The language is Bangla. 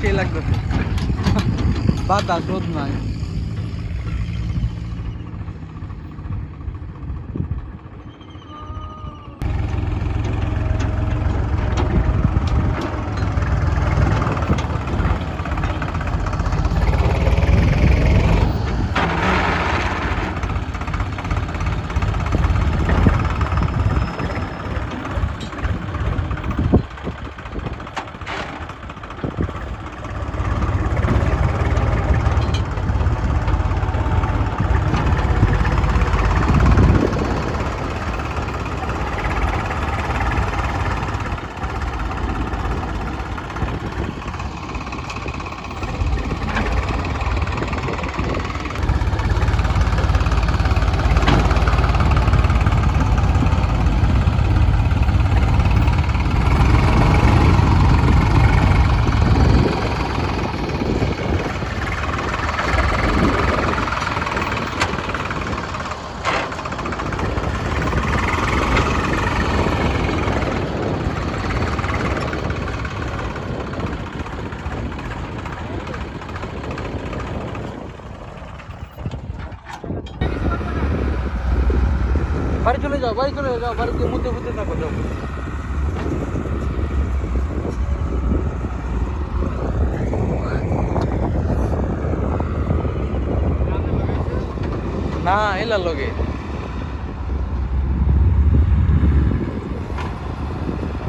সেই লাগতেছে, বাতাস রোদ নাই। বাড়ি চলে যাও, বাড়ি চলে যাও, বাড়িতে মধ্যে মধ্যে থাকো, যাও। না এলার লগে